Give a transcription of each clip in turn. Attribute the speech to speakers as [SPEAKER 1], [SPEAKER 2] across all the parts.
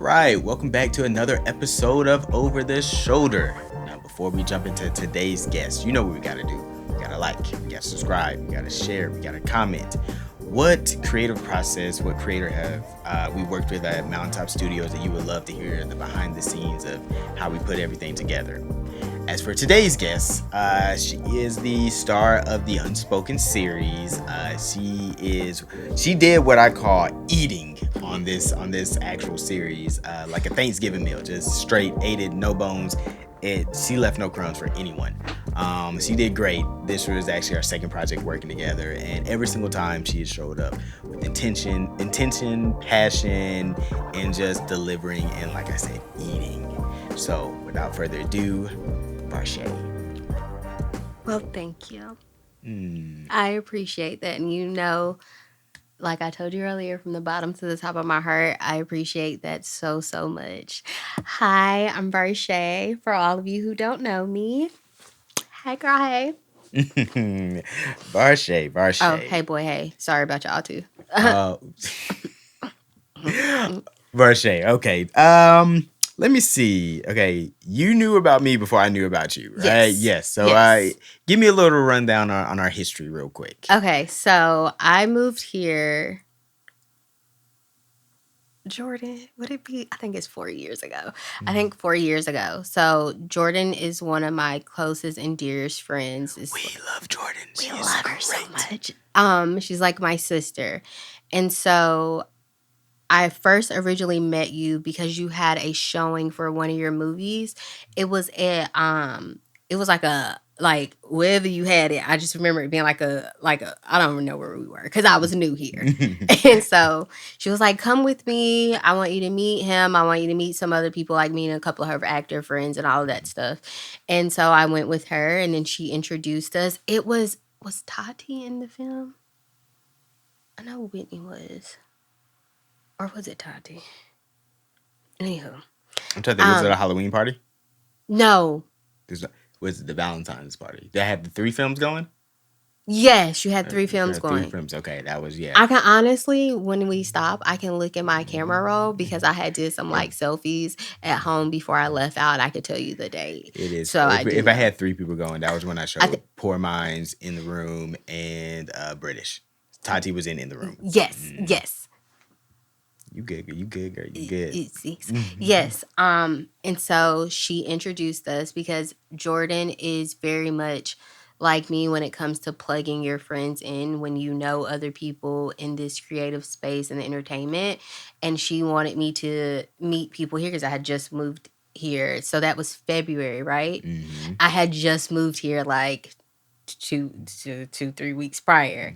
[SPEAKER 1] right, welcome back to another episode of Over the Shoulder. Now, before we jump into today's guest, you know what we gotta do. We gotta like, we gotta subscribe, we gotta share, we gotta comment. What creative process, what creator have we worked with at MountainTop Studios that you would love to hear the behind the scenes of how we put everything together? As for today's guest, she is the star of the UnSpoken series. She did what I call eating on this actual series, like a Thanksgiving meal, just straight ate it, no bones. She left no crumbs for anyone. She did great. This was actually our second project working together, and every single time she has showed up with intention, passion, and just delivering, and like I said, eating. So without further ado, Varshay.
[SPEAKER 2] Well, thank you. I appreciate that. And like I told you earlier, from the bottom to the top of my heart, I appreciate that so, so much. Hi, I'm Varshay. For all of you who don't know me, hey, girl, hey.
[SPEAKER 1] Varshay.
[SPEAKER 2] Oh, hey, boy, hey. Sorry about y'all, too.
[SPEAKER 1] Varshay, okay. Let me see. Okay, you knew about me before I knew about you, right? Yes. So
[SPEAKER 2] Yes.
[SPEAKER 1] Give me a little rundown on our history real quick.
[SPEAKER 2] Okay, so I moved here. Jordan, would it be? I think it's 4 years ago. I think 4 years ago. So Jordan is one of my closest and dearest friends.
[SPEAKER 1] We love Jordan.
[SPEAKER 2] We love her so much. She's like my sister. And so I first originally met you because you had a showing for one of your movies. It was like wherever you had it. I just remember it being like a I don't even know where we were because I was new here. And so she was like, "Come with me. I want you to meet him. I want you to meet some other people like me and a couple of her actor friends and all of that stuff." And so I went with her, and then she introduced us. It was Tati in the film? I know Whitney was. Or was it Tati? Anywho.
[SPEAKER 1] I'm trying to think, was it a Halloween party?
[SPEAKER 2] No.
[SPEAKER 1] Was it the Valentine's party? They had the 3 films going?
[SPEAKER 2] Yes, you had 3 films going.
[SPEAKER 1] 3 films, okay. That was, yeah.
[SPEAKER 2] I can honestly, when we stop, I can look at my camera roll because I had did some like selfies at home before I left out. I could tell you the date.
[SPEAKER 1] It is.
[SPEAKER 2] So
[SPEAKER 1] if I had 3 people going, that was when I showed Poor Minds, In the Room, and British. Tati was in the room.
[SPEAKER 2] Yes, yes.
[SPEAKER 1] You good, girl. You good.
[SPEAKER 2] Yes. And so she introduced us because Jordan is very much like me when it comes to plugging your friends in when you know other people in this creative space and entertainment. And she wanted me to meet people here because I had just moved here. So that was February, right?
[SPEAKER 1] Mm-hmm.
[SPEAKER 2] I had just moved here like 3 weeks prior.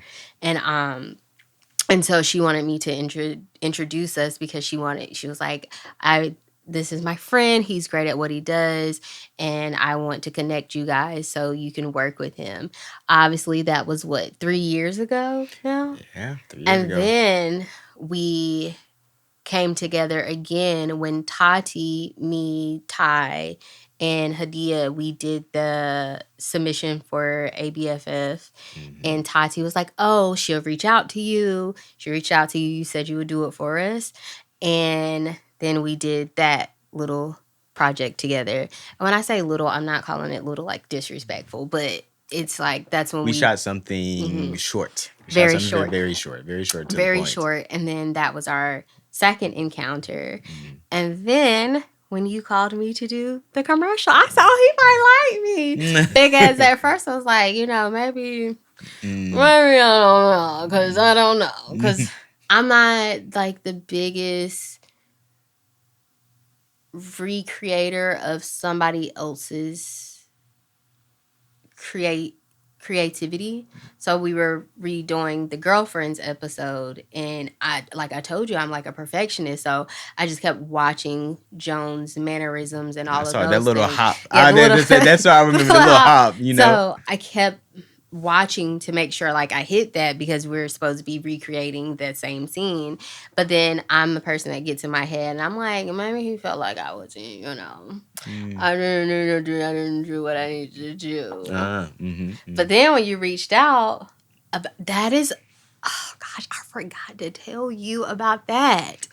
[SPEAKER 2] And so she wanted me to introduce us because she was like, this is my friend. He's great at what he does. And I want to connect you guys so you can work with him. Obviously, that was 3 years ago now?
[SPEAKER 1] Yeah, 3 years
[SPEAKER 2] and
[SPEAKER 1] ago.
[SPEAKER 2] And then we came together again when Tati, me, Ty, and Hadia, we did the submission for ABFF.
[SPEAKER 1] Mm-hmm.
[SPEAKER 2] And Tati was like, "Oh, she'll reach out to you. She'll reach out to you. You said you would do it for us." And then we did that little project together. And when I say little, I'm not calling it little like disrespectful, but it's like that's when
[SPEAKER 1] we shot something short.
[SPEAKER 2] Very short.
[SPEAKER 1] Very short.
[SPEAKER 2] Very short. And then that was our second encounter. Mm-hmm. And then when you called me to do the commercial, I saw he might like me. Because at first I was like, maybe I don't know. Because I don't know. Because I'm not like the biggest recreator of somebody else's creativity. So we were redoing the Girlfriends episode, and I told you, I'm like a perfectionist, so I just kept watching Joan's mannerisms and all of those
[SPEAKER 1] that little
[SPEAKER 2] things.
[SPEAKER 1] hop. That's why I remember the little hop,
[SPEAKER 2] So I kept watching to make sure like I hit that because we're supposed to be recreating that same scene. But then I'm the person that gets in my head and I'm like, maybe he felt like I wasn't, I didn't do what I needed to do. But then when you reached out, that is, oh gosh, I forgot to tell you about that.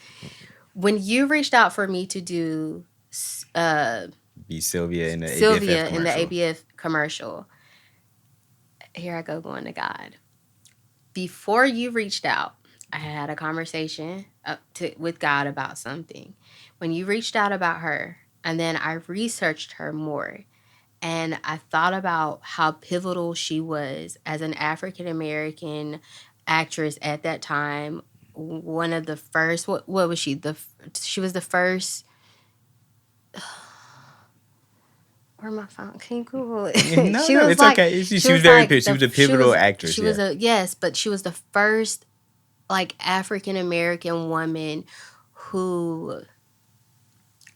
[SPEAKER 2] When you reached out for me to do uh,
[SPEAKER 1] Be Sylvia in the ABFF
[SPEAKER 2] Sylvia in the
[SPEAKER 1] commercial.
[SPEAKER 2] ABF commercial, here I go going to God. Before you reached out, I had a conversation with God about something. When you reached out about her, and then I researched her more, and I thought about how pivotal she was as an African American actress at that time. One of the first, what was she? She was the first. Where my phone? Can you Google it?
[SPEAKER 1] No, no, it's okay. She was very she was a pivotal actress.
[SPEAKER 2] She was
[SPEAKER 1] Yeah,
[SPEAKER 2] a yes, but she was the first like African American woman who,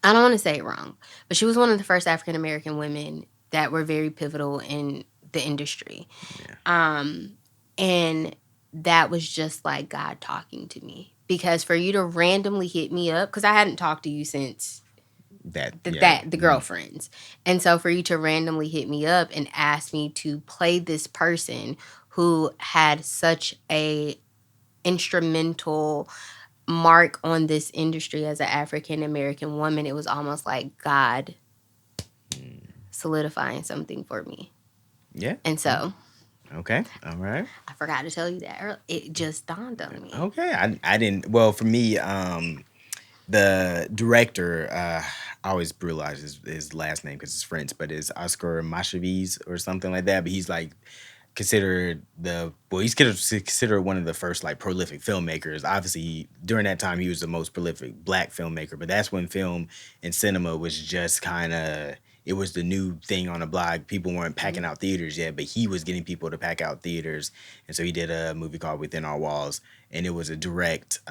[SPEAKER 2] I don't want to say it wrong, but she was one of the first African American women that were very pivotal in the industry.
[SPEAKER 1] yeah.
[SPEAKER 2] Um, and that was just like God talking to me, because for you to randomly hit me up, because I hadn't talked to you since
[SPEAKER 1] That yeah.
[SPEAKER 2] the girlfriends, and so for you to randomly hit me up and ask me to play this person who had such a instrumental mark on this industry as an African American woman, it was almost like God solidifying something for me.
[SPEAKER 1] Yeah.
[SPEAKER 2] And so
[SPEAKER 1] Okay. All right.
[SPEAKER 2] I forgot to tell you that it just dawned on me.
[SPEAKER 1] Okay. I didn't. Well, for me, the director, I always brutalize his last name because it's French, but it's Oscar Mashavis or something like that. But he's like considered he's considered one of the first like prolific filmmakers. Obviously, during that time, he was the most prolific black filmmaker. But that's when film and cinema was just kind of, it was the new thing on the block. People weren't packing out theaters yet, but he was getting people to pack out theaters. And so he did a movie called Within Our Walls, and it was a direct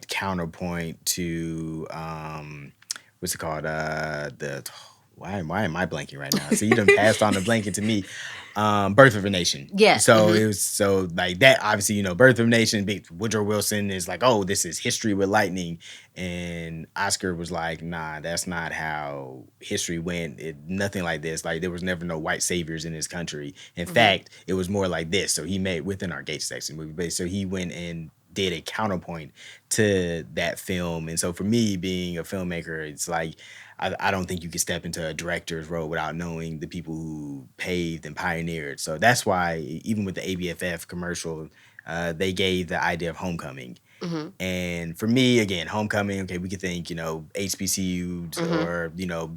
[SPEAKER 1] counterpoint to what's it called? The why am I blanking right now? So you done passed on the blanket to me. Birth of a Nation.
[SPEAKER 2] Yeah.
[SPEAKER 1] So it was so like that. Obviously, Birth of a Nation. Big Woodrow Wilson is like, oh, this is history with lightning, and Oscar was like, nah, that's not how history went. Nothing like this. Like there was never no white saviors in this country. In fact, it was more like this. So he made Within Our Gates section movie, but so he went and did a counterpoint to that film. And so for me, being a filmmaker, it's like I don't think you can step into a director's role without knowing the people who paved and pioneered. So that's why even with the ABFF commercial, they gave the idea of homecoming.
[SPEAKER 2] Mm-hmm.
[SPEAKER 1] And for me, again, homecoming, okay, we could think, HBCUs or,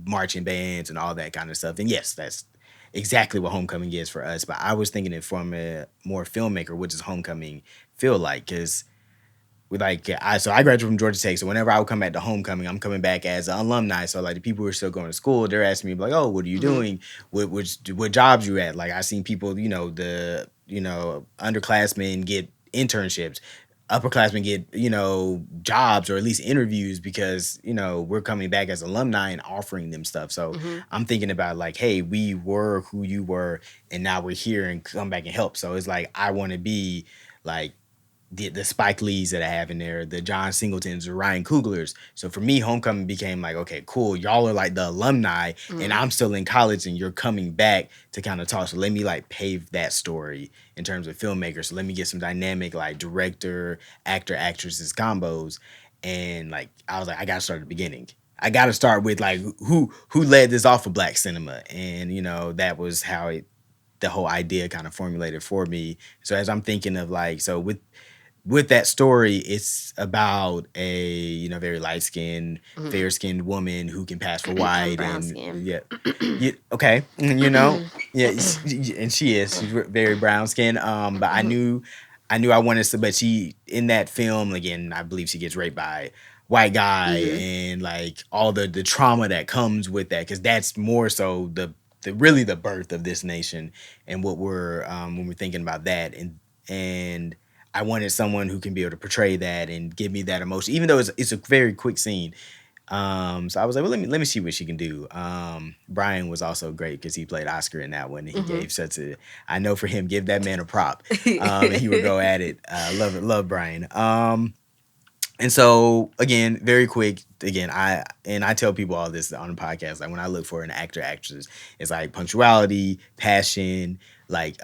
[SPEAKER 1] marching bands and all that kind of stuff. And yes, that's exactly what homecoming is for us. But I was thinking it from a more filmmaker, what does homecoming feel like? Because I graduated from Georgia Tech, so whenever I would come back to homecoming, I'm coming back as an alumni. So like the people who are still going to school, they're asking me like, "Oh, what are you doing? What jobs you at?" Like I seen people, the underclassmen get internships, upperclassmen get jobs or at least interviews because we're coming back as alumni and offering them stuff. So I'm thinking about like, hey, we were who you were, and now we're here and come back and help. So it's like I want to be like the Spike Lees that I have in there, the John Singletons, the Ryan Cooglers. So for me, homecoming became like, okay, cool. Y'all are like the alumni, and I'm still in college, and you're coming back to kind of talk. So let me like pave that story in terms of filmmakers. So let me get some dynamic like director, actor, actresses combos, and like I was like, I gotta start at the beginning. I gotta start with like who led this off of black cinema, and that was how the whole idea kind of formulated for me. So as I'm thinking of like, so with that story, it's about a very light skinned, fair skinned woman who can pass for white
[SPEAKER 2] brown
[SPEAKER 1] and
[SPEAKER 2] skin.
[SPEAKER 1] yeah, okay, yeah, and she's very brown skinned. But I wanted to, but she in that film again, I believe she gets raped by white guy and like all the trauma that comes with that, because that's more so really the birth of this nation and what we're when we're thinking about that and I wanted someone who can be able to portray that and give me that emotion, even though it's a very quick scene. So I was like, well, let me see what she can do. Brian was also great because he played Oscar in that one. And he gave such a, I know for him, give that man a prop. And he would go at it. Love it, love Brian. And so again, very quick. Again, I tell people all this on the podcast. Like when I look for an actor, actress, it's like punctuality, passion, like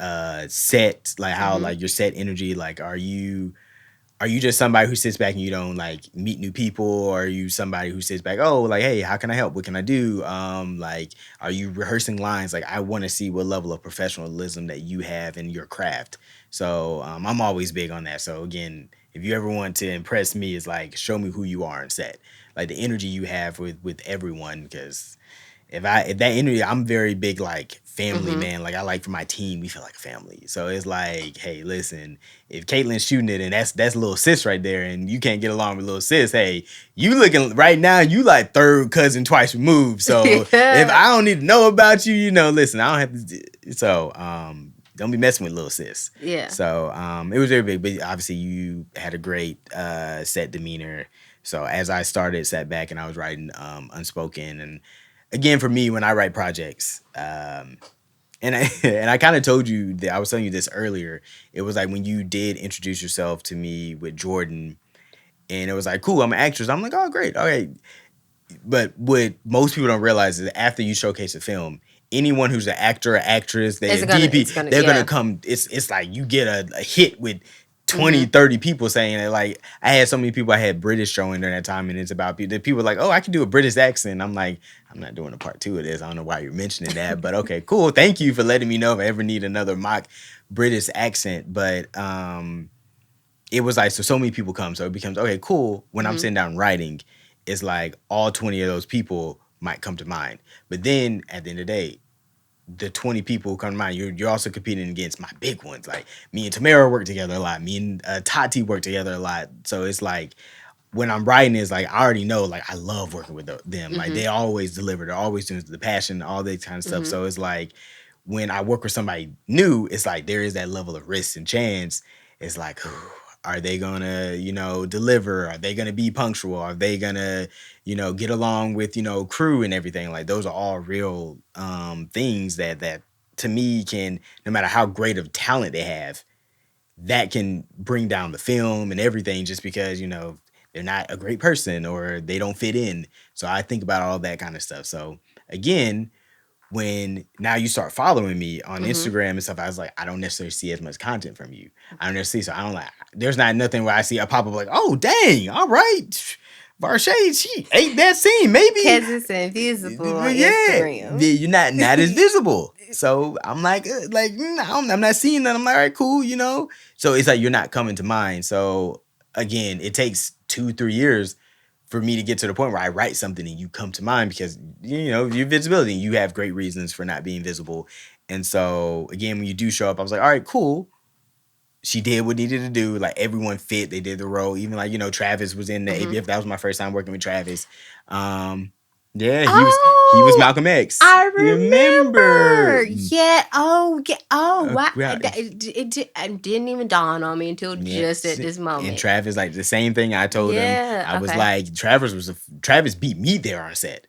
[SPEAKER 1] set, like how like your set energy. Like, are you are you just somebody who sits back and you don't like meet new people, or are you somebody who sits back, oh, like, hey, how can I help, what can I do, like, are you rehearsing lines? Like, I want to see what level of professionalism that you have in your craft. So I'm always big on that. So again, if you ever want to impress me, it's like, show me who you are on set, like the energy you have with everyone. Because if that energy, I'm very big like family
[SPEAKER 2] Mm-hmm.
[SPEAKER 1] man. Like, I like for my team, we feel like a family. So it's like, hey, listen, if Caitlin's shooting it and that's little sis right there, and you can't get along with little sis, hey, you looking right now, you like third cousin twice removed. So if
[SPEAKER 2] Yeah.
[SPEAKER 1] I don't need to know about you, listen, I don't have to. So don't be messing with little sis.
[SPEAKER 2] Yeah.
[SPEAKER 1] So it was very big, but obviously you had a great set demeanor. So as I started, sat back and I was writing Unspoken, and again, for me, when I write projects, and I, and I kind of told you that I was telling you this earlier. It was like when you did introduce yourself to me with Jordan, and it was like, cool, I'm an actress. I'm like, oh, great, okay. But what most people don't realize is that after you showcase a film, anyone who's an actor or actress, they
[SPEAKER 2] It's
[SPEAKER 1] a
[SPEAKER 2] gonna.
[SPEAKER 1] DP,
[SPEAKER 2] It's gonna.
[SPEAKER 1] they're gonna
[SPEAKER 2] Yeah.
[SPEAKER 1] come. It's like you get a hit with 20,
[SPEAKER 2] Mm-hmm.
[SPEAKER 1] 30 people saying it. Like, I had so many people, I had British showing during that time, and it's about people. The people were like, oh, I can do a British accent. I'm like, I'm not doing a part two of this. I don't know why you're mentioning that, but okay, cool. Thank you for letting me know if I ever need another mock British accent. But it was like, so many people come, so it becomes okay, cool. When I'm
[SPEAKER 2] Mm-hmm.
[SPEAKER 1] sitting down writing, it's like all 20 of those people might come to mind. But then at the end of the day, the 20 people who come to mind, you're also competing against my big ones. Like, me and Tamara work together a lot. Me and Tati work together a lot. So it's like, when I'm writing, is like, I already know, like, I love working with them. Like,
[SPEAKER 2] Mm-hmm.
[SPEAKER 1] they always deliver. They're always doing the passion, all that kind of stuff.
[SPEAKER 2] Mm-hmm.
[SPEAKER 1] So it's like, when I work with somebody new, it's like there is that level of risk and chance. It's like, are they gonna, deliver? Are they gonna be punctual? Are they gonna, get along with, crew and everything? Like, those are all real things that to me can, no matter how great of talent they have, that can bring down the film and everything, just because, they're not a great person or they don't fit in. So I think about all that kind of stuff. So again, when now you start following me on
[SPEAKER 2] Mm-hmm.
[SPEAKER 1] Instagram and stuff, I was like, I don't necessarily see as much content from you. I don't necessarily, so I don't like, there's not nothing where I see a pop up like, oh, dang, all right. Varshay, she ate that scene, maybe.
[SPEAKER 2] Cause it's invisible on
[SPEAKER 1] Yeah,
[SPEAKER 2] Instagram.
[SPEAKER 1] you're not as visible. So I'm like, I'm not seeing that. I'm like, all right, cool, So it's like you're not coming to mind. So again, it takes 2-3 years for me to get to the point where I write something and you come to mind, because your visibility, you have great reasons for not being visible. And so again, when you do show up, I was like, all right, cool. She did what needed to do. Like, everyone fit. They did the role. Even like, Travis was in the
[SPEAKER 2] Mm-hmm.
[SPEAKER 1] ABF. That was my first time working with Travis. Yeah, he was
[SPEAKER 2] Oh,
[SPEAKER 1] Malcolm X.
[SPEAKER 2] I
[SPEAKER 1] You remember?
[SPEAKER 2] remember. Yeah. Oh, yeah. Oh, wow.
[SPEAKER 1] Yeah,
[SPEAKER 2] It didn't even dawn on me until
[SPEAKER 1] yeah.
[SPEAKER 2] just at this
[SPEAKER 1] And
[SPEAKER 2] moment.
[SPEAKER 1] Travis, like, the same thing I told him.
[SPEAKER 2] Yeah.
[SPEAKER 1] I was
[SPEAKER 2] Okay.
[SPEAKER 1] like, Travis beat me there on set.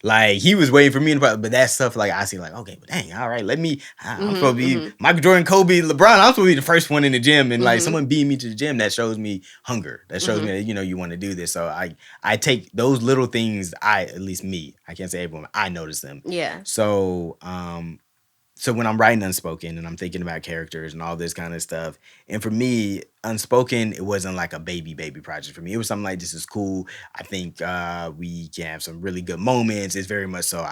[SPEAKER 1] Like, he was waiting for me, but that stuff, like, I see, like, okay, but dang, all right, I'm supposed to
[SPEAKER 2] Mm-hmm.
[SPEAKER 1] be
[SPEAKER 2] Mm-hmm.
[SPEAKER 1] Michael Jordan, Kobe, LeBron. I'm supposed to be the first one in the gym, and like
[SPEAKER 2] Mm-hmm.
[SPEAKER 1] someone beat me to the gym. That shows me hunger. That shows
[SPEAKER 2] Mm-hmm.
[SPEAKER 1] me that you want to do this. So I take those little things. At least me, I can't say everyone. I notice them.
[SPEAKER 2] Yeah.
[SPEAKER 1] So when I'm writing Unspoken and I'm thinking about characters and all this kind of stuff, and for me, Unspoken, it wasn't like a baby project for me. It was something like, this is cool. I think we can have some really good moments. It's very much so.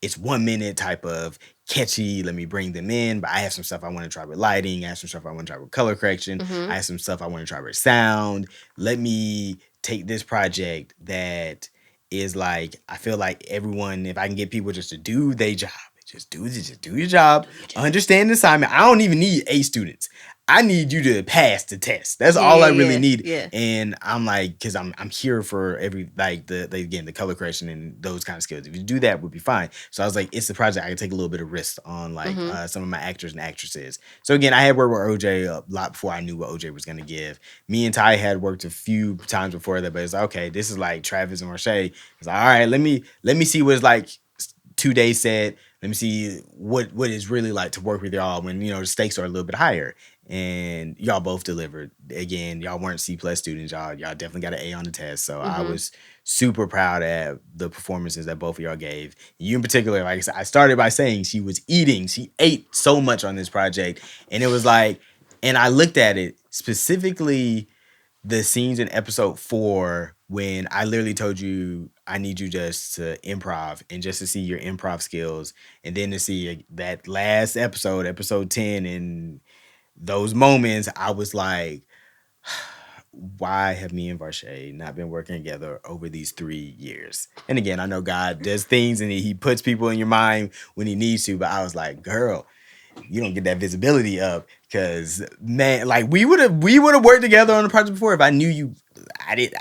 [SPEAKER 1] It's 1 minute type of catchy. Let me bring them in, but I have some stuff I want to try with lighting. I have some stuff I want to try with color correction.
[SPEAKER 2] Mm-hmm.
[SPEAKER 1] I have some stuff I want to try with sound. Let me take this project that is like, I feel like everyone, if I can get people just to do their job, just do your job.
[SPEAKER 2] Do your job.
[SPEAKER 1] Understand the assignment. I don't even need A students. I need you to pass the test. That's
[SPEAKER 2] Yeah.
[SPEAKER 1] all I
[SPEAKER 2] Yeah.
[SPEAKER 1] really
[SPEAKER 2] Yeah.
[SPEAKER 1] need.
[SPEAKER 2] Yeah.
[SPEAKER 1] And I'm like, because I'm here for every, like, the color correction and those kind of skills. If you do that, we'll be fine. So I was like, it's the project I can take a little bit of risk on, like,
[SPEAKER 2] Mm-hmm.
[SPEAKER 1] some of my actors and actresses. So again, I had worked with OJ a lot before I knew what OJ was gonna give. Me and Ty had worked a few times before that, but it's like, okay, this is like Travis and Varshay. It's like, all right, let me see what it's like 2 days set. Let me see what it's really like to work with y'all when the stakes are a little bit higher. And y'all both delivered. Again, y'all weren't C+ students. Y'all definitely got an A on the test. So I
[SPEAKER 2] Mm-hmm.
[SPEAKER 1] was super proud at the performances that both of y'all gave. You in particular, like I said, I started by saying she was eating. She ate so much on this project, and it was like, and I looked at it specifically the scenes in episode 4 when I literally told you I need you just to improv and just to see your improv skills, and then to see that last episode, episode 10, and those moments, I was like, why have me and Varshay not been working together over these 3 years? And again, I know God does things and he puts people in your mind when he needs to, but I was like, girl, you don't get that visibility up, because man, like we would have worked together on the project before if I knew you. I did.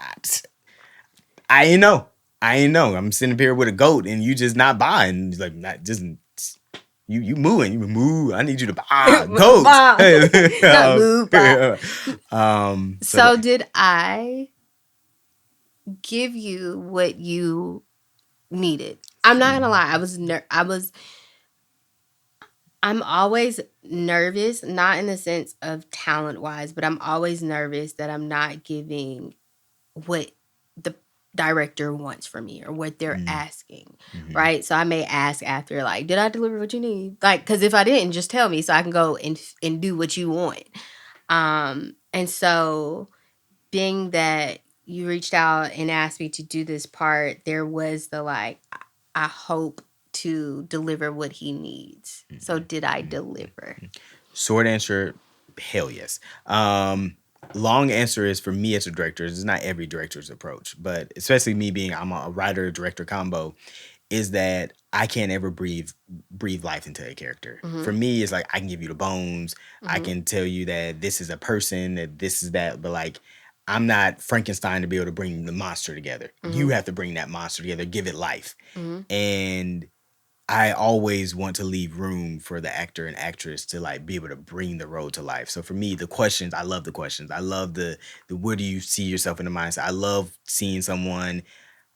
[SPEAKER 1] I ain't know. I ain't know. I'm sitting up here with a goat and you just not buying. Like not just you moving. You move. I need you to buy goat.
[SPEAKER 2] Wow. Not move.
[SPEAKER 1] So
[SPEAKER 2] So did I give you what you needed? I'm not gonna lie. I'm always nervous, not in the sense of talent wise, but I'm always nervous that I'm not giving what the director wants from me or what they're asking, right? So I may ask after, like, did I deliver what you need? Like, because if I didn't, just tell me so I can go and do what you want. And so being that you reached out and asked me to do this part, there was the like, I hope to deliver what he needs. So did I deliver?
[SPEAKER 1] short answer, hell yes. Long answer is, for me as a director, it's not every director's approach, but especially me being I'm a writer director combo, is that I can't ever breathe life into a character. For me, it's like I can give you the bones, I can tell you that this is a person, that this is that, but like I'm not Frankenstein to be able to bring the monster together. You have to bring that monster together, give it life. And I always want to leave room for the actor and actress to like be able to bring the role to life. So for me, the questions, I love the questions. I love the where do you see yourself in the mindset? I love seeing someone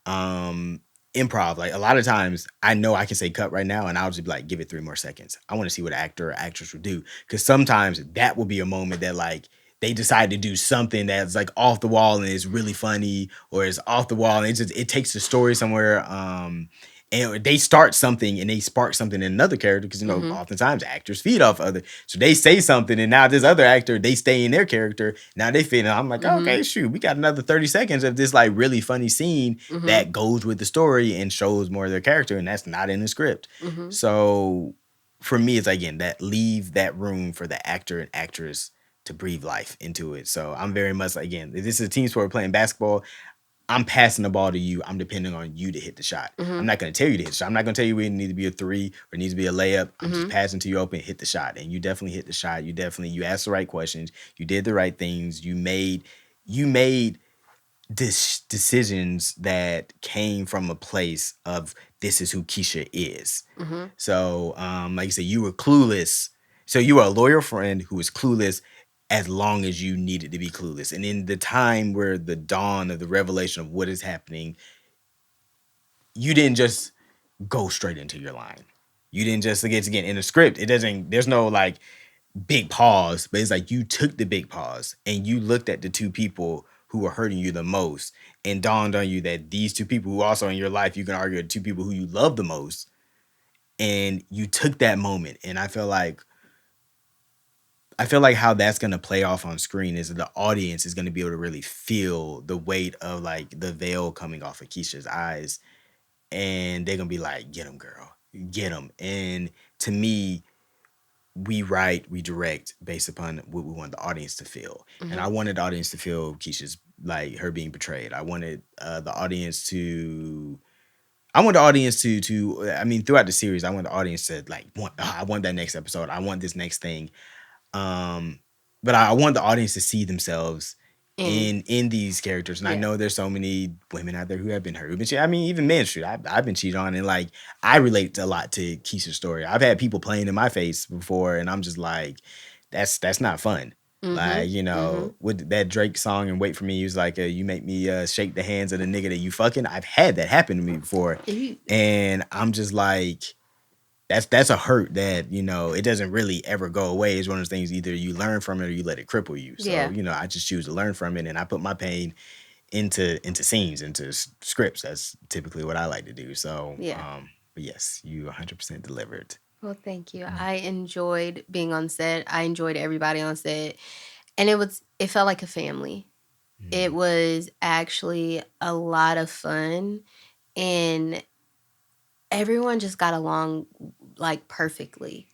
[SPEAKER 1] um improv. Like a lot of times I know I can say cut right now and I'll just be like, give it 3 more seconds. I want to see what an actor or actress would do. Cause sometimes that will be a moment that like they decide to do something that's like off the wall and is really funny, or is off the wall and it takes the story somewhere. And they start something and they spark something in another character, because oftentimes actors feed off other. So they say something and now this other actor, they stay in their character. Now they fit. And I'm like, okay, shoot, we got another 30 seconds of this like really funny scene that goes with the story and shows more of their character, and that's not in the script. So for me, it's again that leave that room for the actor and actress to breathe life into it. So I'm very much like, again, if this is a team sport, playing basketball, I'm passing the ball to you. I'm depending on you to hit the shot. I'm not going to tell you to hit the shot. I'm not going to tell you it needs to be a 3 or it needs to be a layup. I'm just passing to you open, hit the shot. And you definitely hit the shot. You asked the right questions. You did the right things. You made decisions that came from a place of this is who Keisha is. So, like you said, you were clueless. So you were a loyal friend who was clueless as long as you needed to be clueless. And in the time where the dawn of the revelation of what is happening, you didn't just go straight into your line. You didn't just, again, in the script, there's no like big pause, but it's like you took the big pause and you looked at the two people who were hurting you the most, and dawned on you that these two people who also in your life, you can argue, are two people who you love the most. And you took that moment. And I feel like how that's gonna play off on screen is that the audience is gonna be able to really feel the weight of like the veil coming off of Keisha's eyes, and they're gonna be like, "Get him, girl, get him." And to me, we direct based upon what we want the audience to feel, and I wanted the audience to feel Keisha's like her being betrayed. I wanted the audience to. I want the audience to. I mean, throughout the series, I want the audience to like want. I want that next episode. I want this next thing. Um, but I want the audience to see themselves in these characters. And I know there's so many women out there who have been hurt. I mean, even men, shoot, I've been cheated on, and like I relate a lot to Keisha's story. I've had people playing in my face before, and I'm just like, that's not fun. Like, with that Drake song and Wait For Me, he was like, you make me shake the hands of the nigga that you fucking. I've had that happen to me before. And I'm just like, that's a hurt that, it doesn't really ever go away. It's one of those things, either you learn from it or you let it cripple you. So, I just choose to learn from it, and I put my pain into scenes, into scripts. That's typically what I like to do. So, but yes, you 100% delivered.
[SPEAKER 2] Well, thank you. I enjoyed being on set. I enjoyed everybody on set. And it felt like a family. It was actually a lot of fun, and everyone just got along like perfectly.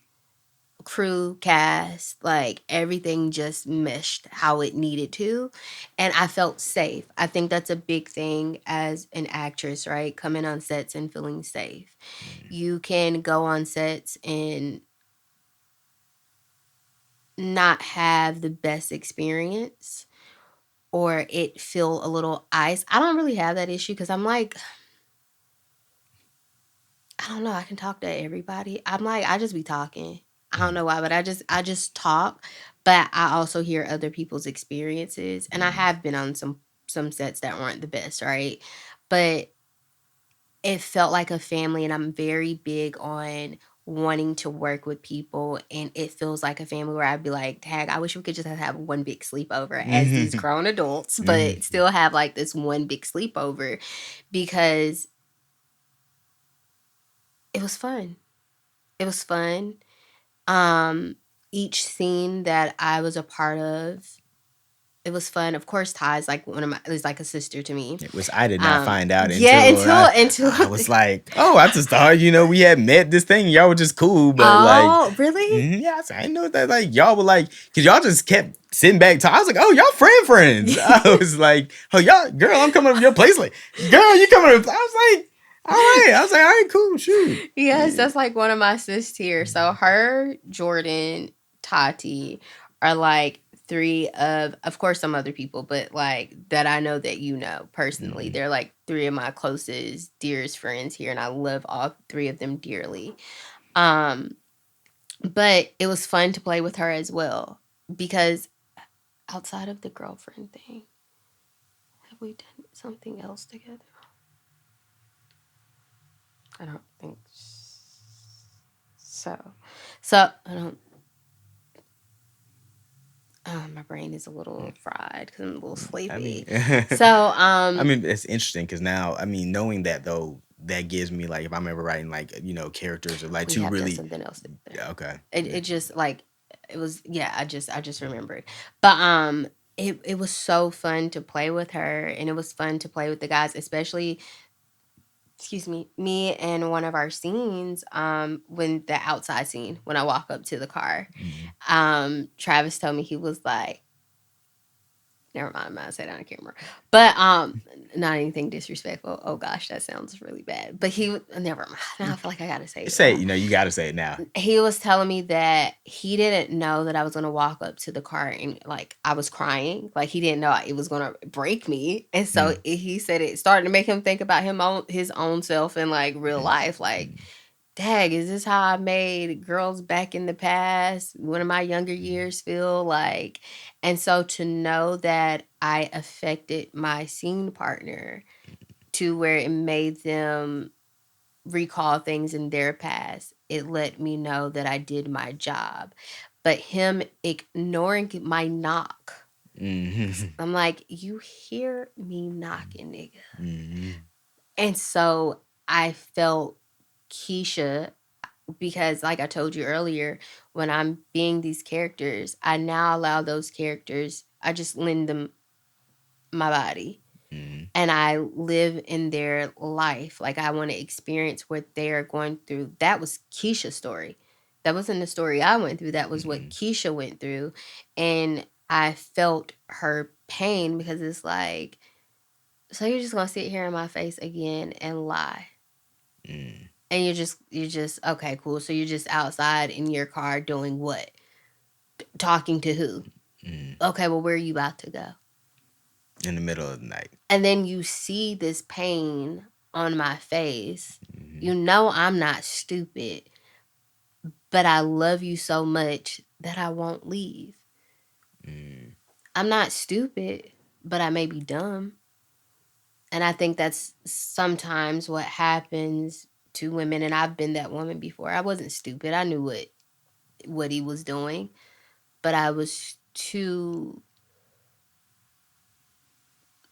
[SPEAKER 2] Crew, cast, like everything just meshed how it needed to. And I felt safe. I think that's a big thing as an actress, right? Coming on sets and feeling safe. You can go on sets and not have the best experience or it feel a little ice. I don't really have that issue because I'm like, I don't know, I can talk to everybody. I'm like, I just be talking. I don't know why, but I just talk, but I also hear other people's experiences. And I have been on some sets that weren't the best, right? But it felt like a family, and I'm very big on wanting to work with people, and it feels like a family where I'd be like, tag, I wish we could just have one big sleepover as these
[SPEAKER 1] Mhm.
[SPEAKER 2] grown adults, but
[SPEAKER 1] Mhm.
[SPEAKER 2] still have like this one big sleepover because it was fun. It was fun. Um, each scene that I was a part of, it was fun. Of course, Ty's like one of my is like a sister to me.
[SPEAKER 1] Which I did not find out
[SPEAKER 2] Yeah,
[SPEAKER 1] until
[SPEAKER 2] until
[SPEAKER 1] I was like, oh, I just thought, we had met this thing. Y'all were just cool. But like,
[SPEAKER 2] oh, really?
[SPEAKER 1] yeah, I know that like y'all were like, because y'all just kept sitting back. I was like, oh, y'all friends. I was like, oh, y'all, girl, I'm coming to your place. Like, girl, you coming to, I was like, all right. I was like, all right, cool, shoot.
[SPEAKER 2] Yes,
[SPEAKER 1] Yeah.
[SPEAKER 2] that's like one of my sis here. So her, Jordan, Tati are like three of course some other people, but like that I know that you know personally.
[SPEAKER 1] Mhm.
[SPEAKER 2] They're like three of my closest, dearest friends here, and I love all three of them dearly. Um, but it was fun to play with her as well because outside of the girlfriend thing, have we done something else together? I don't think so. So I don't. My brain is a little fried because I'm a little
[SPEAKER 1] I mean,
[SPEAKER 2] sleepy. So
[SPEAKER 1] I mean, it's interesting because now, I mean, knowing that though, that gives me like, if I'm ever writing like, characters or like
[SPEAKER 2] we
[SPEAKER 1] two
[SPEAKER 2] have done
[SPEAKER 1] really,
[SPEAKER 2] something else together.
[SPEAKER 1] yeah, okay,
[SPEAKER 2] It just like it was yeah. I just remembered, but it was so fun to play with her, and it was fun to play with the guys, especially excuse me and one of our scenes when the outside scene when I walk up to the car.
[SPEAKER 1] Mhm.
[SPEAKER 2] Travis told me he was like, never mind, I'm not say that on camera. But not anything disrespectful. Oh gosh, that sounds really bad. But never mind. Now I feel like I gotta say it.
[SPEAKER 1] Say, you got to say it now.
[SPEAKER 2] He was telling me that he didn't know that I was gonna walk up to the car and like I was crying. Like he didn't know it was gonna break me. And so
[SPEAKER 1] Mm,
[SPEAKER 2] he said it started to make him think about his own self in like real
[SPEAKER 1] mm,
[SPEAKER 2] life. Like,
[SPEAKER 1] mm,
[SPEAKER 2] dag, is this how I made girls back in the past, one of my younger
[SPEAKER 1] mm,
[SPEAKER 2] years feel like? And so to know that I affected my scene partner to where it made them recall things in their past, it let me know that I did my job. But him ignoring my knock,
[SPEAKER 1] mm,
[SPEAKER 2] I'm like, you hear me knocking, nigga.
[SPEAKER 1] mm,
[SPEAKER 2] And so I felt Keisha because like I told you earlier, when I'm being these characters, I now allow those characters, I just lend them my body
[SPEAKER 1] mm,
[SPEAKER 2] and I live in their life. Like I want to experience what they're going through. That was Keisha's story. That wasn't the story I went through. That was what
[SPEAKER 1] mm,
[SPEAKER 2] Keisha went through. And I felt her pain because it's like, so you're just gonna sit here in my face again and lie.
[SPEAKER 1] mm,
[SPEAKER 2] And you're just okay, cool. So you're just outside in your car doing what? Talking to who?
[SPEAKER 1] mm.
[SPEAKER 2] Okay, well, where are you about to go?
[SPEAKER 1] In the middle of the night.
[SPEAKER 2] And then you see this pain on my face.
[SPEAKER 1] Mm,
[SPEAKER 2] You know I'm not stupid, but I love you so much that I won't leave.
[SPEAKER 1] mm,
[SPEAKER 2] I'm not stupid, but I may be dumb. And I think that's sometimes what happens to women. And I've been that woman before. I wasn't stupid. I knew what he was doing, but I was too